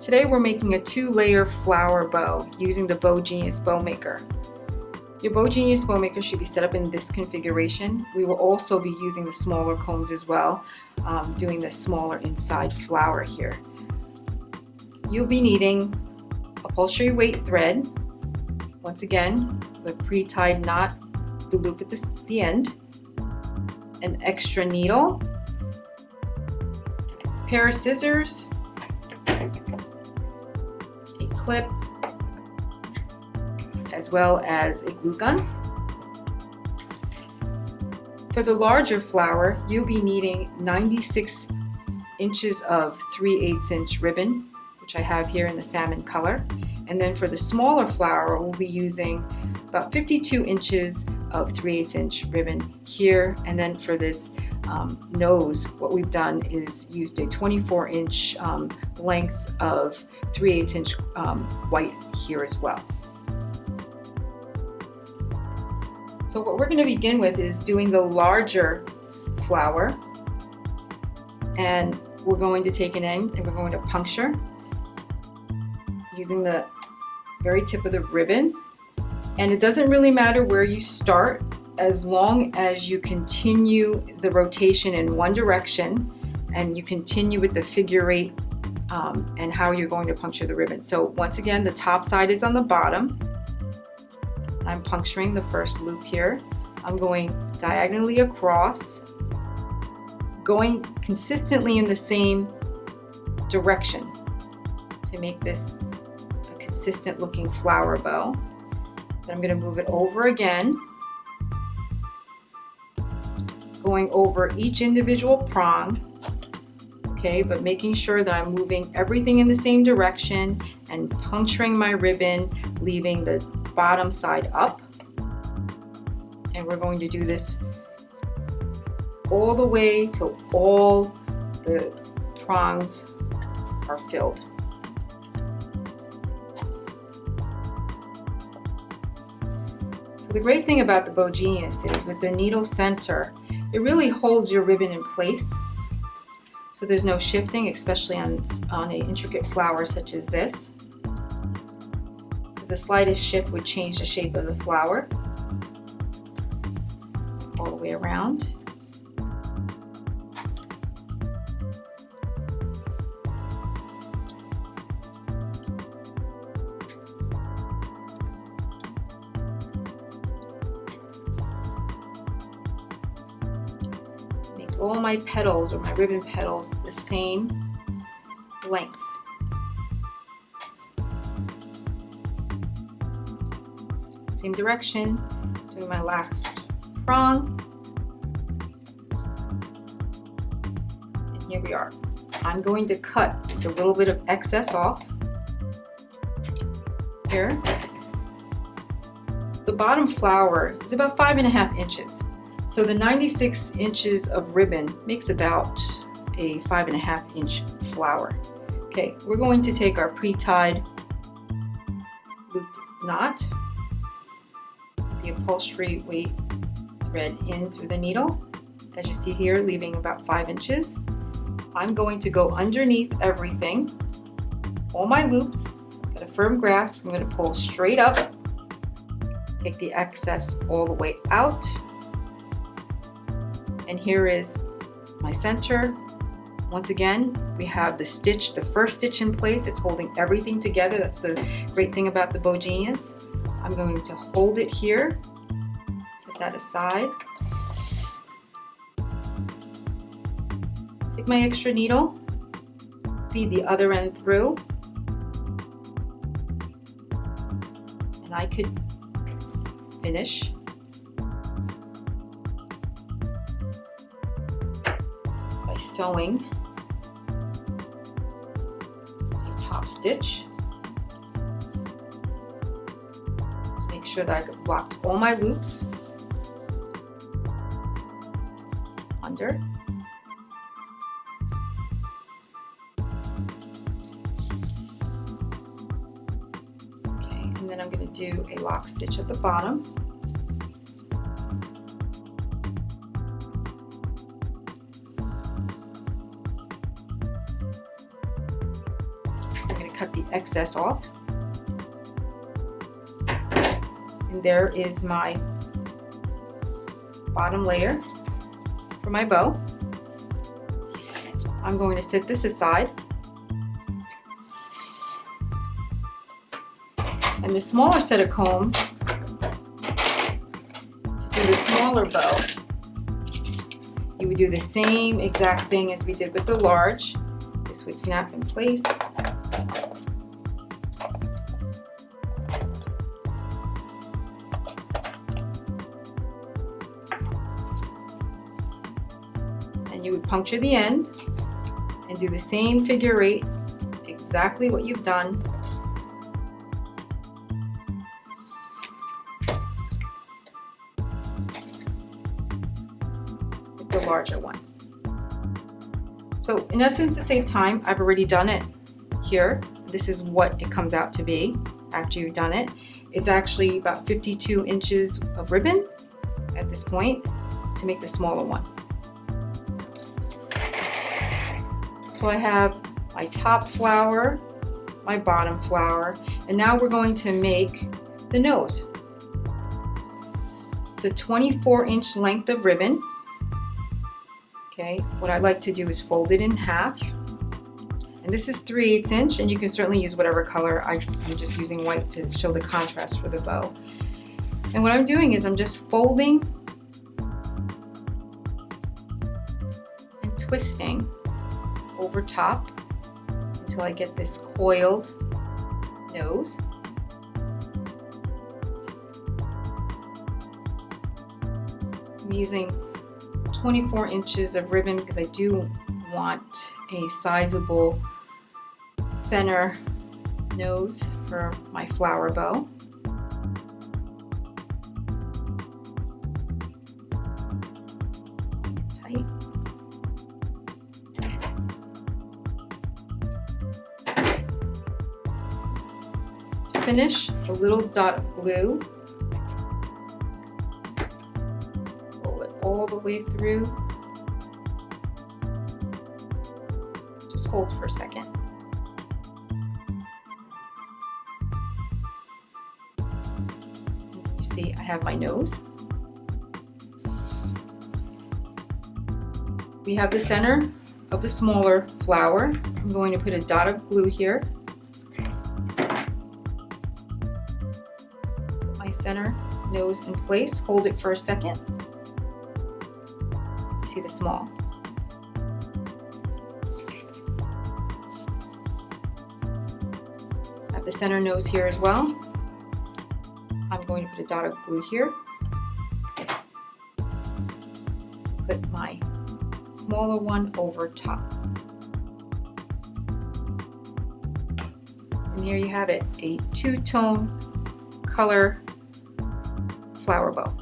Today we're making a 2-layer flower bow using the BowGenius Bow Maker. Your BowGenius Bow Maker should be set up in this configuration. We will also be using the smaller cones as well, doing the smaller inside flower here. You'll be needing upholstery weight thread, once again the pre-tied knot, the loop at the end, an extra needle, pair of scissors, a clip, as well as a glue gun. For the larger flower, you'll be needing 96 inches of 3/8 inch ribbon, which I have here in the salmon color. And then for the smaller flower, we'll be using about 52 inches of 3/8 inch ribbon here. And then for this nose, what we've done is used a 24 inch length of 3/8 inch white here as well. So what we're going to begin with is doing the larger flower, and we're going to take an end and we're going to puncture using the very tip of the ribbon. And it doesn't really matter where you start as long as you continue the rotation in one direction and you continue with the figure 8 and how you're going to puncture the ribbon. So once again, the top side is on the bottom. I'm puncturing the first loop here. I'm going diagonally across, going consistently in the same direction to make this a consistent looking flower bow. Then I'm going to move it over again, going over each individual prong, okay, but making sure that I'm moving everything in the same direction and puncturing my ribbon, leaving the bottom side up. And we're going to do this all the way till all the prongs are filled. So the great thing about the BowGenius is with the needle center, it really holds your ribbon in place. So there's no shifting, especially on an intricate flower such as this. The slightest shift would change the shape of the flower all the way around. Makes all my petals or my ribbon petals the same length. Same direction, doing my last prong, and here we are. I'm going to cut a little bit of excess off here. The bottom flower is about 5.5 inches, so the 96 inches of ribbon makes about a 5.5 inch flower. Okay, we're going to take our pre-tied looped knot, the upholstery weight thread in through the needle, as you see here, leaving about 5 inches. I'm going to go underneath everything, all my loops, get a firm grasp. I'm going to pull straight up, take the excess all the way out, and here is my center. Once again, we have the stitch, the first stitch in place. It's holding everything together. That's the great thing about the BowGenius. I'm going to hold it here, set that aside, take my extra needle, feed the other end through, and I could finish by sewing a top stitch. Sure that I've blocked all my loops under. Okay, and then I'm going to do a lock stitch at the bottom. excess off. And there is my bottom layer for my bow. I'm going to set this aside. And the smaller set of combs, to do the smaller bow, you would do the same exact thing as we did with the large. This would snap in place. And you would puncture the end and do the same figure eight, exactly what you've done. With the larger one. So in essence, to save time, I've already done it here. This is what it comes out to be after you've done it. It's actually about 52 inches of ribbon at this point to make the smaller one. So I have my top flower, my bottom flower, and now we're going to make the nose. It's a 24-inch length of ribbon. Okay, what I like to do is fold it in half. And this is 3/8 inch, and you can certainly use whatever color. I'm just using white to show the contrast for the bow. And what I'm doing is I'm just folding and twisting over top until I get this coiled nose. I'm using 24 inches of ribbon because I do want a sizable center nose for my flower bow. Tight. To finish, a little dot of glue. Roll it all the way through. Just hold for a second. You see, I have my nose. We have the center of the smaller flower. I'm going to put a dot of glue here. Put my center nose in place. Hold it for a second. You see the small. I have the center nose here as well. I'm going to put a dot of glue here. Put my smaller one over top. And here you have it, a two-tone color flower bow.